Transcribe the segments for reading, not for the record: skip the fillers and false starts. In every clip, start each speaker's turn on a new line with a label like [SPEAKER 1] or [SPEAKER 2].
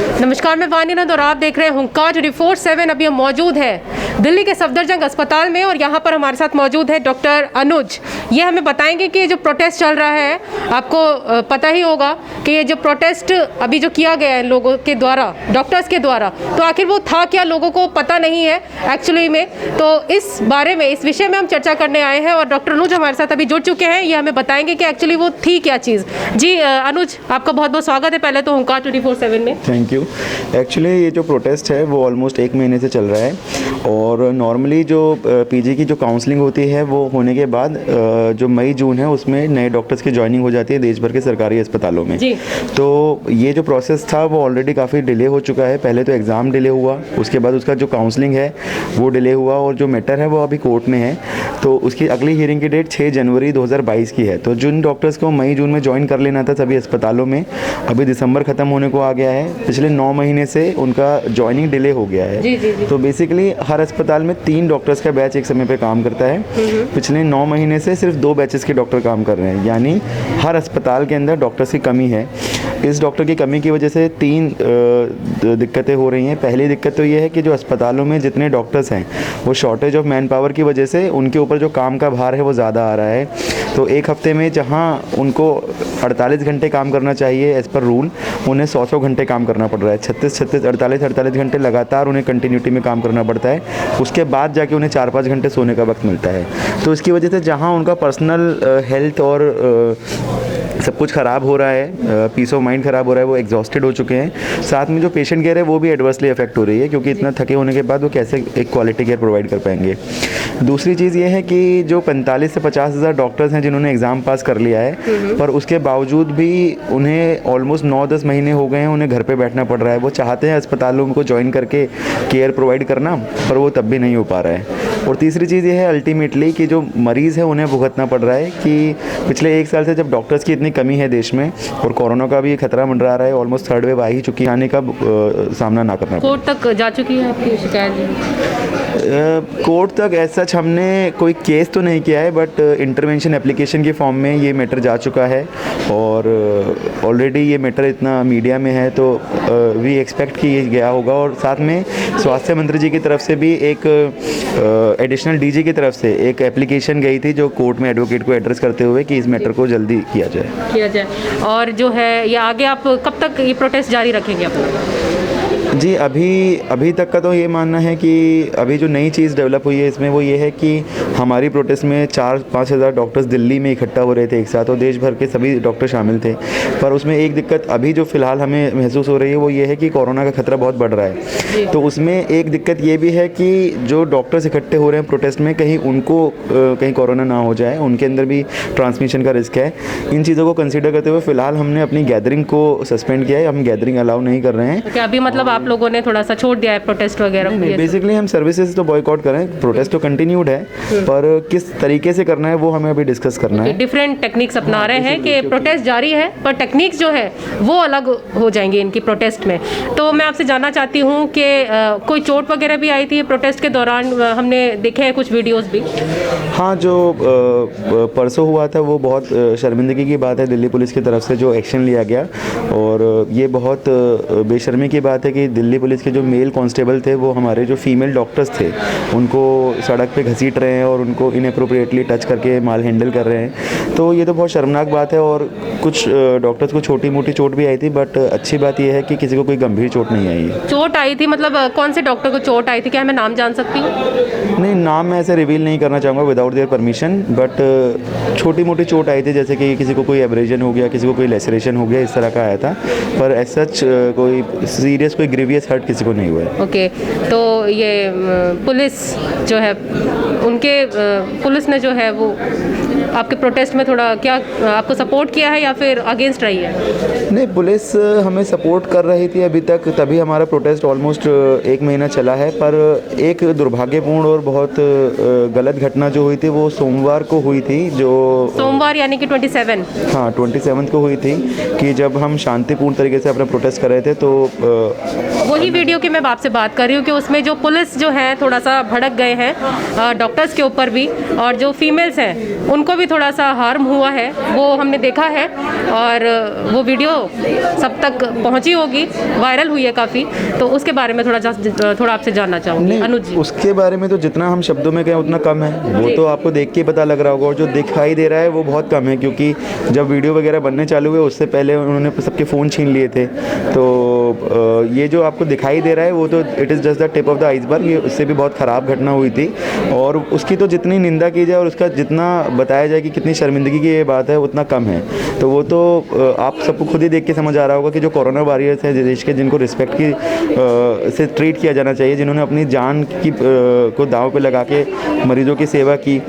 [SPEAKER 1] नमस्कार, मैं वानी नंद और आप देख रहे हैं हुंकार 24/7। अभी हम मौजूद हैं दिल्ली के सफदरजंग अस्पताल में और यहाँ पर हमारे साथ मौजूद है डॉक्टर अनुज। ये हमें बताएंगे कि जो प्रोटेस्ट चल रहा है, आपको पता ही होगा कि ये जो प्रोटेस्ट अभी जो किया गया है लोगों के द्वारा, डॉक्टर्स के द्वारा, तो आखिर वो था क्या, लोगों को पता नहीं है एक्चुअली में। तो इस बारे में, इस विषय में हम चर्चा करने आए हैं और डॉक्टर अनुज हमारे साथ अभी जुड़ चुके हैं। ये हमें बताएंगे कि एक्चुअली वो थी क्या चीज़। जी अनुज, आपका बहुत बहुत स्वागत है पहले तो हुंकार 24/7 में।
[SPEAKER 2] Thank you. एक्चुअली ये जो प्रोटेस्ट है वो ऑलमोस्ट 1 महीने से चल रहा है और नॉर्मली जो पीजी की जो काउंसलिंग होती है वो होने के बाद जो मई जून है उसमें नए डॉक्टर्स की ज्वाइनिंग हो जाती है देश भर के सरकारी अस्पतालों में।
[SPEAKER 1] जी।
[SPEAKER 2] तो ये जो प्रोसेस था वो ऑलरेडी काफ़ी डिले हो चुका है। पहले तो एग्ज़ाम डिले हुआ, उसके बाद उसका जो काउंसलिंग है वो डिले हुआ और जो मैटर है वो अभी कोर्ट में है। तो उसकी अगली हियरिंग की डेट 6 जनवरी 2022 की है। तो जिन डॉक्टर्स को मई जून में ज्वाइन कर लेना था सभी अस्पतालों में, अभी दिसंबर ख़त्म होने को आ गया है। पिछले 9 महीने से उनका ज्वाइनिंग डिले हो गया है।
[SPEAKER 1] जी, जी, जी।
[SPEAKER 2] तो बेसिकली हर अस्पताल में 3 डॉक्टर्स का बैच एक समय पे काम करता है। पिछले 9 महीने से सिर्फ 2 बैचेस के डॉक्टर काम कर रहे हैं, यानी हर अस्पताल के अंदर डॉक्टर्स की कमी है। इस डॉक्टर की कमी की वजह से 3 दिक्कतें हो रही हैं। पहली दिक्कत तो ये है कि जो अस्पतालों में जितने डॉक्टर्स हैं वो शॉर्टेज ऑफ मैन पावर की वजह से उनके ऊपर जो काम का भार है वो ज़्यादा आ रहा है। तो एक हफ्ते में जहाँ उनको 48 घंटे काम करना चाहिए एज़ पर रूल, उन्हें 100 घंटे काम करना पड़ रहा है। 36 48 घंटे लगातार उन्हें कंटिन्यूटी में काम करना पड़ता है। उसके बाद जाके उन्हें 4-5 घंटे सोने का वक्त मिलता है। तो इसकी वजह से जहाँ उनका पर्सनल हेल्थ और सब कुछ ख़राब हो रहा है, पीस ऑफ माइंड ख़राब हो रहा है, वो एग्जॉस्टेड हो चुके हैं। साथ में जो पेशेंट केयर है वो भी एडवर्सली अफेक्ट हो रही है, क्योंकि इतना थके होने के बाद वो कैसे एक क्वालिटी केयर प्रोवाइड कर पाएंगे। दूसरी चीज़ ये है कि जो 45 से 50 हज़ार डॉक्टर्स हैं जिन्होंने एग्ज़ाम पास कर लिया है, पर उसके बावजूद भी उन्हें ऑलमोस्ट 9-10 महीने हो गए हैं उन्हें घर पे बैठना पड़ रहा है। वो चाहते हैं अस्पतालों को ज्वाइन करके केयर प्रोवाइड करना, पर वो तब भी नहीं हो पा रहा है। और तीसरी चीज़ ये है अल्टीमेटली कि जो मरीज़ है उन्हें भुगतना पड़ रहा है कि पिछले 1 साल से जब डॉक्टर्स की इतनी कमी है देश में और कोरोना का भी खतरा मंडरा रहा है, ऑलमोस्ट 3rd वेव आ ही चुकी है, आने का सामना ना करना।
[SPEAKER 1] कोर्ट तक जा चुकी है आपकी शिकायत?
[SPEAKER 2] कोर्ट तक ऐसा सच हमने कोई केस तो नहीं किया है, बट इंटरवेंशन एप्लीकेशन के फॉर्म में ये मैटर जा चुका है और ऑलरेडी ये मैटर इतना मीडिया में है तो वी एक्सपेक्ट कि ये गया होगा। और साथ में स्वास्थ्य मंत्री जी की तरफ से भी एक एडिशनल डीजी की तरफ से एक एप्लीकेशन गई थी जो कोर्ट में एडवोकेट को एड्रेस करते हुए कि इस मैटर को जल्दी किया जाए।
[SPEAKER 1] और जो है ये आगे आप कब तक ये प्रोटेस्ट जारी रखेंगे अपना?
[SPEAKER 2] जी, अभी तक का तो ये मानना है कि अभी जो नई चीज़ डेवलप हुई है इसमें वो ये है कि हमारी प्रोटेस्ट में 4-5 हज़ार डॉक्टर्स दिल्ली में इकट्ठा हो रहे थे एक साथ और देश भर के सभी डॉक्टर शामिल थे। पर उसमें एक दिक्कत अभी जो फ़िलहाल हमें महसूस हो रही है वो ये है कि कोरोना का खतरा बहुत बढ़ रहा है। तो उसमें एक दिक्कत ये भी है कि जो डॉक्टर्स इकट्ठे हो रहे हैं प्रोटेस्ट में, कहीं उनको कहीं कोरोना ना हो जाए, उनके अंदर भी ट्रांसमिशन का रिस्क है। इन चीज़ों को कंसिडर करते हुए फ़िलहाल हमने अपनी गैदरिंग को सस्पेंड किया है। हम गैदरिंग अलाउ नहीं कर रहे हैं।
[SPEAKER 1] अभी मतलब आप लोगों ने थोड़ा सा छोड़ दिया है प्रोटेस्ट वगैरह?
[SPEAKER 2] बेसिकली हम सर्विसेज तो बॉयकॉट करें, प्रोटेस्ट तो कंटिन्यूड है, पर किस तरीके से करना है वो हमें अभी डिस्कस करना है।
[SPEAKER 1] डिफरेंट टेक्निक्स अपना रहे हैं कि प्रोटेस्ट जारी है पर टेक्निक्स जो है वो अलग हो जाएंगे इनकी प्रोटेस्ट में। तो मैं आपसे जानना चाहती हूँ कि कोई चोट वगैरह भी आई थी प्रोटेस्ट के दौरान? हमने देखे हैं कुछ वीडियोस भी।
[SPEAKER 2] हाँ, जो परसों हुआ था वो बहुत शर्मिंदगी की बात है दिल्ली पुलिस की तरफ से जो एक्शन लिया गया, और ये बहुत बेशर्मी की बात है कि दिल्ली पुलिस के जो मेल कांस्टेबल थे वो हमारे जो फीमेल डॉक्टर्स थे उनको सड़क पे घसीट रहे हैं और उनको इनअप्रोप्रिएटली टच करके माल हैंडल कर रहे हैं। तो ये तो बहुत शर्मनाक बात है और कुछ डॉक्टर्स को छोटी मोटी चोट भी आई थी, बट अच्छी बात यह है कि किसी को कोई गंभीर चोट नहीं आई है।
[SPEAKER 1] चोट आई थी मतलब कौन से डॉक्टर को चोट आई थी? क्या मैं नाम जान सकती हूँ?
[SPEAKER 2] नहीं, नाम मैं ऐसे रिवील नहीं करना चाहूँगा विदाउट देयर परमिशन, बट छोटी मोटी चोट आई थी, जैसे कि किसी को कोई एब्रेजन हो गया, किसी को कोई लेसरेशन हो गया, इस तरह का आया था। पर एज सच कोई सीरियस कोई ग्रीवियस हर्ट किसी को नहीं हुआ है।
[SPEAKER 1] ओके, तो ये पुलिस जो है उनके पुलिस ने जो है वो आपके प्रोटेस्ट में थोड़ा क्या आपको सपोर्ट किया है या फिर अगेंस्ट रही है?
[SPEAKER 2] नहीं, पुलिस हमें सपोर्ट कर रही थी अभी तक, तभी हमारा प्रोटेस्ट ऑलमोस्ट 1 महीना चला है। पर एक दुर्भाग्यपूर्ण और बहुत गलत घटना जो हुई थी वो सोमवार को हुई थी। जो
[SPEAKER 1] सोमवार यानी कि 27?
[SPEAKER 2] हाँ, 27 को हुई थी कि जब हम शांतिपूर्ण तरीके से अपना प्रोटेस्ट कर रहे थे तो
[SPEAKER 1] वही वीडियो की मैं आपसे बात कर रही हूँ कि उसमें जो पुलिस जो है थोड़ा सा भड़क गए हैं डॉक्टर्स के ऊपर भी, और जो फीमेल्स हैं उनको भी भी थोड़ा सा हार्म हुआ है वो हमने देखा है, और वो वीडियो सब तक पहुंची होगी, वायरल हुई है काफ़ी, तो उसके बारे में थोड़ा आपसे जानना चाहूँगी अनुज जी।
[SPEAKER 2] उसके बारे में तो जितना हम शब्दों में कहें उतना कम है, वो तो आपको देख के ही पता लग रहा होगा, और जो दिखाई दे रहा है वो बहुत कम है, क्योंकि जब वीडियो वगैरह बनने चालू हुए उससे पहले उन्होंने सबके फ़ोन छीन लिए थे। तो ये जो आपको दिखाई दे रहा है वो तो it is just the tip of the iceberg, ये उससे भी बहुत ख़राब घटना हुई थी, और उसकी तो जितनी निंदा की जाए और उसका जितना बताया जाए कि कितनी शर्मिंदगी की ये बात है उतना कम है। तो वो तो आप सबको खुद ही देख के समझ आ रहा होगा कि जो कोरोना वॉरियर्स है देश के, जिनको रिस्पेक्ट की से ट्रीट किया जाना चाहिए, जिन्होंने अपनी जान की को दांव पे लगा के मरीजों की सेवा की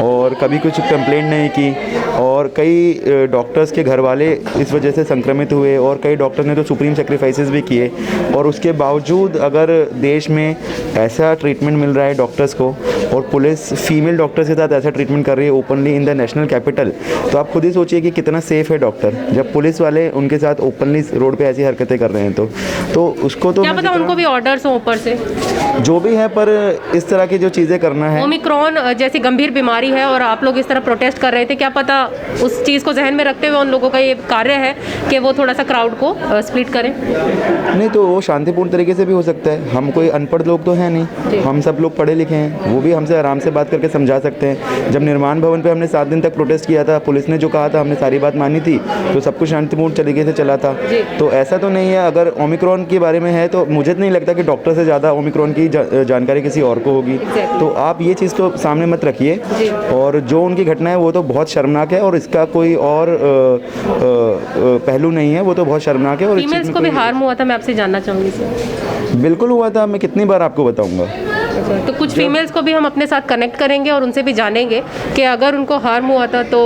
[SPEAKER 2] और कभी कुछ कंप्लेंट नहीं की, और कई डॉक्टर्स के घर वाले इस वजह से संक्रमित हुए, और कई डॉक्टर ने तो सुप्रीम सेक्रीफाइसेस भी किए, और उसके बावजूद अगर देश में ऐसा ट्रीटमेंट मिल रहा है डॉक्टर्स को, और पुलिस फीमेल डॉक्टर्स के साथ ऐसा ट्रीटमेंट कर रही है openly in the national capital, तो आप खुद ही सोचिए कि कितना सेफ है डॉक्टर, जब पुलिस वाले उनके साथ ओपनली रोड पे ऐसी हरकतें कर रहे हैं। तो उसको तो
[SPEAKER 1] क्या पता उनको भी ऑर्डर्स हो ऊपर से,
[SPEAKER 2] जो भी है, पर इस तरह की जो चीज़ें करना है,
[SPEAKER 1] ओमिक्रॉन जैसी गंभीर बीमारी है और आप लोग इस तरह प्रोटेस्ट कर रहे थे, क्या पता उस चीज़ को जहन में रखते हुए उन लोगों का ये कार्य है कि वो थोड़ा सा क्राउड को स्प्लिट करें?
[SPEAKER 2] नहीं, तो वो शांतिपूर्ण तरीके से भी हो सकता है। हम कोई अनपढ़ लोग तो हैं नहीं, हम सब लोग पढ़े लिखे हैं, वो भी हमसे आराम से बात करके समझा सकते हैं। जब निर्माण भवन पे हमने 7 दिन तक प्रोटेस्ट किया था, पुलिस ने जो कहा था हमने सारी बात मानी थी, तो सब कुछ शांतिपूर्ण तरीके से चला था। तो ऐसा तो नहीं है, अगर ओमिक्रॉन के बारे में है तो मुझे तो नहीं लगता कि डॉक्टर से ज़्यादा ओमिक्रॉन की जानकारी किसी और को होगी। तो आप ये चीज़ तो सामने मत रखिए, और जो उनकी घटना है वो तो बहुत शर्मनाक है, और इसका कोई और पहलू नहीं है, वो तो बहुत शर्मनाक है। और
[SPEAKER 1] फीमेल्स को भी हार्म हुआ था, मैं आपसे जानना चाहूँगी सर।
[SPEAKER 2] बिल्कुल हुआ था, मैं कितनी बार आपको बताऊंगा।
[SPEAKER 1] तो कुछ फीमेल्स को भी हम अपने साथ कनेक्ट करेंगे और उनसे भी जानेंगे कि अगर उनको हार्म हुआ था तो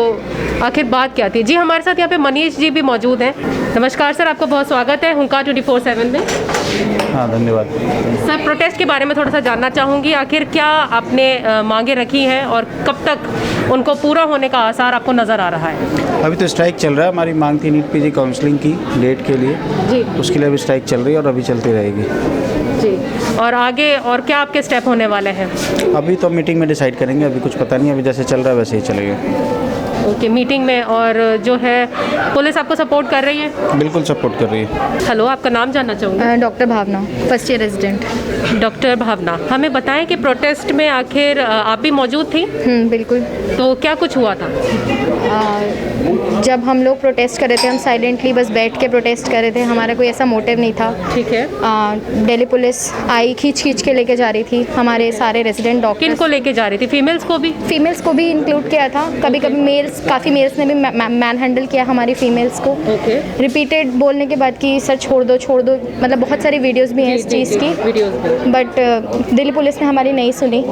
[SPEAKER 1] आखिर बात क्या थी। जी, हमारे साथ यहाँ पे मनीष जी भी मौजूद हैं। नमस्कार सर, आपका बहुत स्वागत है हुंकार 24/7 में।
[SPEAKER 3] हाँ, धन्यवाद
[SPEAKER 1] सर, प्रोटेस्ट के बारे में थोड़ा सा जानना चाहूँगी, आखिर क्या आपने मांगे रखी हैं और कब तक उनको पूरा होने का आसार आपको नज़र आ रहा है?
[SPEAKER 3] अभी तो स्ट्राइक चल रहा है, हमारी मांग थी नीट पीजी काउंसलिंग की डेट के लिए
[SPEAKER 1] जी,
[SPEAKER 3] उसके लिए अभी स्ट्राइक चल रही है और अभी चलती रहेगी
[SPEAKER 1] जी। और आगे और क्या आपके स्टेप होने वाले हैं?
[SPEAKER 3] अभी तो मीटिंग में डिसाइड करेंगे, अभी कुछ पता नहीं, अभी जैसे चल रहा है वैसे ही चलेगा।
[SPEAKER 1] ओके, मीटिंग में। और जो है पुलिस आपको सपोर्ट कर रही है?
[SPEAKER 3] बिल्कुल सपोर्ट कर रही है।
[SPEAKER 1] हेलो, आपका नाम जानना चाहूँगी?
[SPEAKER 4] डॉक्टर भावना, फर्स्ट ईयर रेजिडेंट।
[SPEAKER 1] डॉक्टर भावना, हमें बताएं कि प्रोटेस्ट में आखिर आप भी मौजूद थी,
[SPEAKER 4] बिल्कुल।
[SPEAKER 1] तो क्या कुछ हुआ था?
[SPEAKER 4] जब हम लोग प्रोटेस्ट कर रहे थे, हम साइलेंटली बस बैठ के प्रोटेस्ट कर रहे थे, हमारा कोई ऐसा मोटिव नहीं था।
[SPEAKER 1] ठीक है।
[SPEAKER 4] दिल्ली पुलिस आई, खींच के लेके जा रही थी हमारे सारे रेजिडेंट डॉक्टर।
[SPEAKER 1] किन को लेके जा रही थी? फीमेल्स को भी?
[SPEAKER 4] फीमेल्स को भी इंक्लूड किया था, कभी कभी मेल्स, काफ़ी मेल्स ने भी मैन हैंडल किया हमारी फीमेल्स को।
[SPEAKER 1] ओके।
[SPEAKER 4] रिपीटेड बोलने के बाद कि सर छोड़ दो, मतलब बहुत सारी वीडियोज़ भी हैं इस चीज़ की, बट दिल्ली पुलिस ने हमारी नहीं सुनी,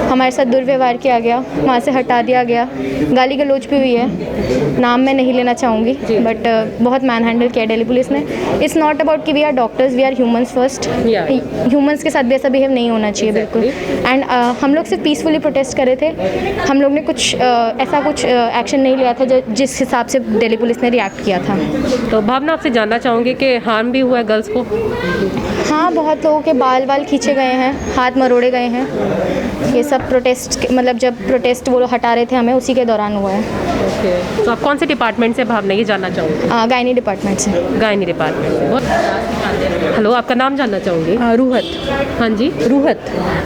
[SPEAKER 4] हमारे साथ दुर्व्यवहार किया गया, वहाँ से हटा दिया गया, गाली गलौज भी हुई है, नाम मैं नहीं लेना चाहूँगी, बट बहुत मैन हैंडल किया दिल्ली पुलिस ने। इट्स नॉट अबाउट कि we are doctors, we are humans first. Humans के साथ भी ऐसा बिहेव नहीं होना चाहिए, बिल्कुल। एंड हम लोग सिर्फ पीसफुली प्रोटेस्ट कर रहे थे, हम लोग ने कुछ ऐसा कुछ एक्शन नहीं लिया था जिस हिसाब से दिल्ली पुलिस ने रिएक्ट किया था।
[SPEAKER 1] तो भावना, आपसे जानना चाहूँगी कि हार्म भी हुआ है गर्ल्स को?
[SPEAKER 4] हाँ, बहुत लोगों के बाल खींचे गए हैं, हाथ मरोड़े गए हैं, ये सब प्रोटेस्ट मतलब जब प्रोटेस्ट वो हटा रहे थे हमें, उसी के दौरान हुआ है।
[SPEAKER 1] ओके। तो आप कौन से डिपार्टमेंट से भावना, ये जानना चाहूँगी?
[SPEAKER 4] गायनी डिपार्टमेंट से।
[SPEAKER 1] गायनी डिपार्टमेंट से। हेलो, आपका नाम जानना चाहूँगी?
[SPEAKER 5] रूहत।
[SPEAKER 1] हाँ जी,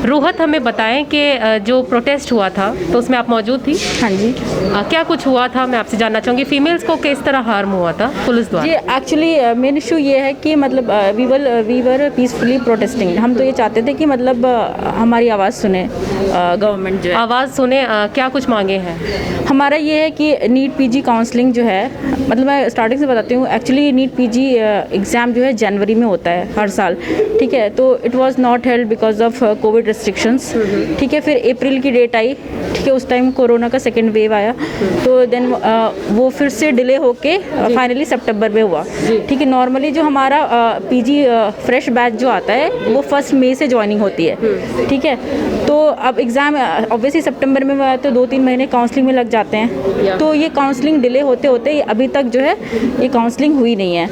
[SPEAKER 1] रूहत, हमें बताएं कि जो प्रोटेस्ट हुआ था तो उसमें आप मौजूद थी?
[SPEAKER 5] हाँ जी।
[SPEAKER 1] क्या कुछ हुआ था, मैं आपसे जानना चाहूँगी। फीमेल्स को किस तरह हार्म हुआ था पुलिस द्वारा?
[SPEAKER 5] जी, एक्चुअली मेन इशू ये है कि मतलब वी वर पीसफुली प्रोटेस्टिंग। हम तो ये चाहते थे कि मतलब हमारी आवाज़ सुने गवर्नमेंट, जो है
[SPEAKER 1] आवाज़ सुने। क्या कुछ मांगे हैं?
[SPEAKER 5] हमारा ये है कि नीट पीजी काउंसलिंग जो है, मतलब मैं स्टार्टिंग से बताती हूँ, एक्चुअली नीट पीजी एग्ज़ाम जो है जनवरी में होता है हर साल, ठीक है। तो it was not held because of Covid restrictions, ठीक है। फिर अप्रैल की डेट आई, ठीक है, उस टाइम कोरोना का सेकेंड वेव आया, तो देन वो फिर से डिले होके फाइनली सितंबर में हुआ, ठीक है। नॉर्मली जो हमारा पीजी फ्रेश बैच जो आता है वो 1 मई से ज्वाइनिंग होती है, ठीक है। तो अब एग्ज़ाम ऑब्वियसली सितंबर में हुआ, तो 2-3 महीने काउंसलिंग में लग जाते हैं, तो ये काउंसलिंग डिले होते होते अभी तक जो है ये काउंसलिंग हुई नहीं है।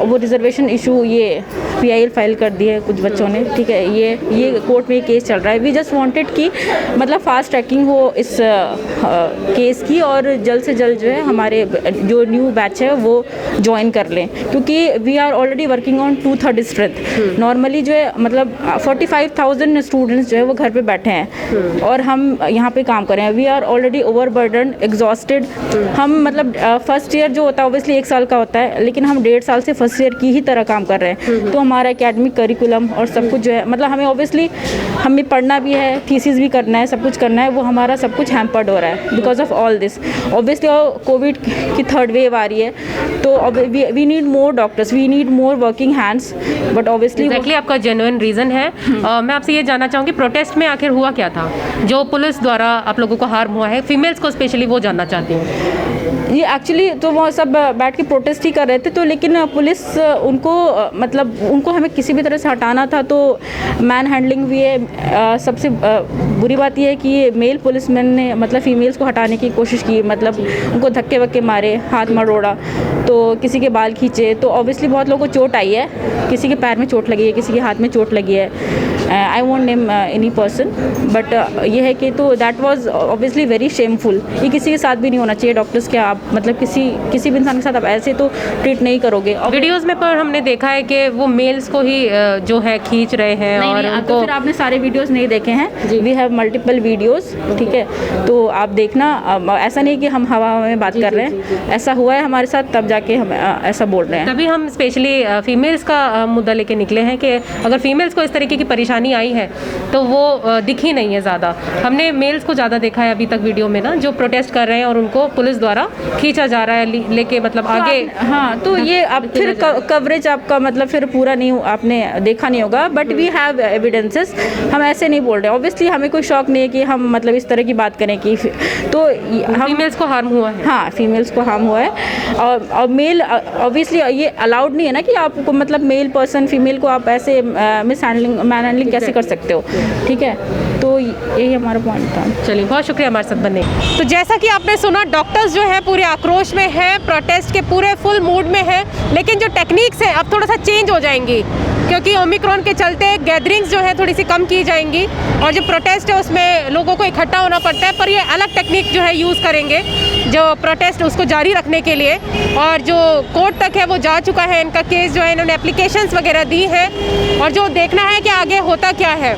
[SPEAKER 5] वो रिजर्वेशन इशू ये PIL फाइल कर दी है कुछ बच्चों ने, ठीक है। ये कोर्ट में ये केस चल रहा है। वी जस्ट वांटेड कि मतलब फास्ट ट्रैकिंग हो इस केस की और जल्द से जल्द जो है हमारे जो न्यू बैच है वो ज्वाइन कर लें, क्योंकि we are already working on 2/3 strength. Normally जो है मतलब 45,000 स्टूडेंट्स जो है वो घर पे बैठे हैं और हम यहाँ पे काम कर रहे हैं। We are already overburden, exhausted. हम मतलब फर्स्ट ईयर जो होता है ऑब्वियसली 1 साल का होता है, लेकिन हम 1.5 साल से फर्स्ट ईयर की ही तरह काम कर रहे हैं। तो हमारा एकेडमिक करिकुलम और सब कुछ जो है मतलब हमें ऑब्वियसली हमें पढ़ना भी है, थीसिस भी करना है, सब कुछ करना है, वो हमारा सब कुछ हैम्पर्ड हो रहा है because of all this. Obviously Covid की 3rd वेव आ रही है, तो we need more doctors, we need more working hands, but obviously
[SPEAKER 1] exactly आपका जेन्युइन रीज़न है। मैं आपसे ये जानना चाहूँगी प्रोटेस्ट में आखिर हुआ क्या था जो पुलिस द्वारा आप लोगों को हार्म हुआ है, फीमेल्स को स्पेशली वो जानना चाहती हूँ।
[SPEAKER 5] ये एक्चुअली तो वो सब बैठ के प्रोटेस्ट ही कर रहे थे, तो लेकिन पुलिस उनको मतलब उनको हमें किसी भी तरह से हटाना था, तो मैन हैंडलिंग भी है। सबसे बुरी बात यह है कि मेल पुलिसमैन ने मतलब फीमेल्स को हटाने की कोशिश की, मतलब उनको धक्के वक्के मारे, हाथ मरोड़ा, तो किसी के बाल खींचे, तो ऑब्वियसली बहुत लोगों को चोट आई है, किसी के पैर में चोट लगी है, किसी के हाथ में चोट लगी है। I won't name any person, but ये है कि तो that was obviously very shameful. ये किसी के साथ भी नहीं होना चाहिए। डॉक्टर्स के आप मतलब किसी भी इंसान के साथ आप ऐसे तो ट्रीट नहीं करोगे।
[SPEAKER 1] वीडियोस में पर हमने देखा है कि वो मेल्स को ही जो है खींच रहे हैं और
[SPEAKER 5] नहीं,
[SPEAKER 1] उनको
[SPEAKER 5] तो फिर आपने सारे वीडियोस नहीं देखे हैं। वी हैव मल्टीपल वीडियोस, ठीक है, तो आप देखना। ऐसा नहीं कि हम हवा में बात कर रहे हैं, ऐसा हुआ है हमारे साथ तब जाके हम ऐसा बोल रहे हैं।
[SPEAKER 1] तभी हम स्पेशली फीमेल्स का मुद्दा लेके निकले हैं कि अगर फीमेल्स को इस तरीके की परेशानी आई है तो वो दिखी नहीं है ज़्यादा। हमने मेल्स को ज़्यादा देखा है अभी तक वीडियो में ना, जो प्रोटेस्ट कर रहे हैं और उनको पुलिस द्वारा खींचा जा रहा है लेके मतलब आगे।
[SPEAKER 5] हाँ, तो ये अब फिर कवरेज आपका मतलब फिर पूरा नहीं आपने देखा नहीं होगा, बट वी हैव एविडेंसेस। हम ऐसे नहीं बोल रहे, ऑब्वियसली हमें कोई शौक नहीं है कि हम मतलब इस तरह की बात करें कि तो हम
[SPEAKER 1] फीमेल्स को हार्म हुआ है।
[SPEAKER 5] हाँ, फीमेल्स को हार्म हुआ है और मेल ऑब्वियसली ये अलाउड नहीं है ना कि आपको मतलब मेल पर्सन फीमेल को आप ऐसे मिस हैंडलिंग मैन हैंडलिंग कैसे कर सकते हो, ठीक है। तो यही हमारा पॉइंट था।
[SPEAKER 1] चलिए, बहुत शुक्रिया हमारे साथ बनने। तो जैसा कि आपने सुना, डॉक्टर्स जो है पूरे आक्रोश में है, प्रोटेस्ट के पूरे फुल मूड में है, लेकिन जो टेक्निक्स हैं अब थोड़ा सा चेंज हो जाएंगी क्योंकि ओमिक्रॉन के चलते गैदरिंग्स जो है थोड़ी सी कम की जाएंगी और जो प्रोटेस्ट है उसमें लोगों को इकट्ठा होना पड़ता है, पर ये अलग टेक्निक जो है यूज़ करेंगे जो प्रोटेस्ट उसको जारी रखने के लिए। और जो कोर्ट तक है वो जा चुका है, इनका केस जो है इन्होंने एप्लीकेशंस वगैरह दी हैं और जो देखना है कि आगे होता क्या है।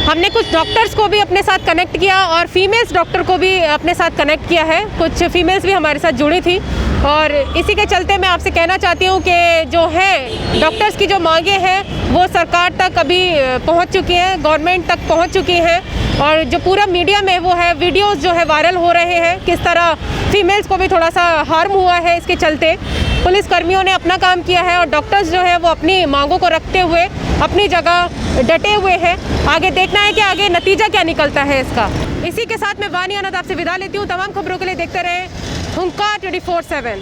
[SPEAKER 1] हमने कुछ डॉक्टर्स को भी अपने साथ कनेक्ट किया और फीमेल्स डॉक्टर को भी अपने साथ कनेक्ट किया है, कुछ फीमेल्स भी हमारे साथ जुड़ी थी। और इसी के चलते मैं आपसे कहना चाहती हूँ कि जो है डॉक्टर्स की जो मांगें हैं वो सरकार तक अभी पहुँच चुकी हैं, गवर्नमेंट तक पहुँच चुकी हैं और जो पूरा मीडिया में वो है वीडियोस जो है वायरल हो रहे हैं, किस तरह फीमेल्स को भी थोड़ा सा हार्म हुआ है। इसके चलते पुलिसकर्मियों ने अपना काम किया है और डॉक्टर्स जो है वो अपनी मांगों को रखते हुए अपनी जगह डटे हुए हैं। आगे देखना है कि आगे नतीजा क्या निकलता है इसका। इसी के साथ मैं वानी अनंत आपसे विदा लेती हूँ। तमाम खबरों के लिए देखते रहें हुंकार 24/7।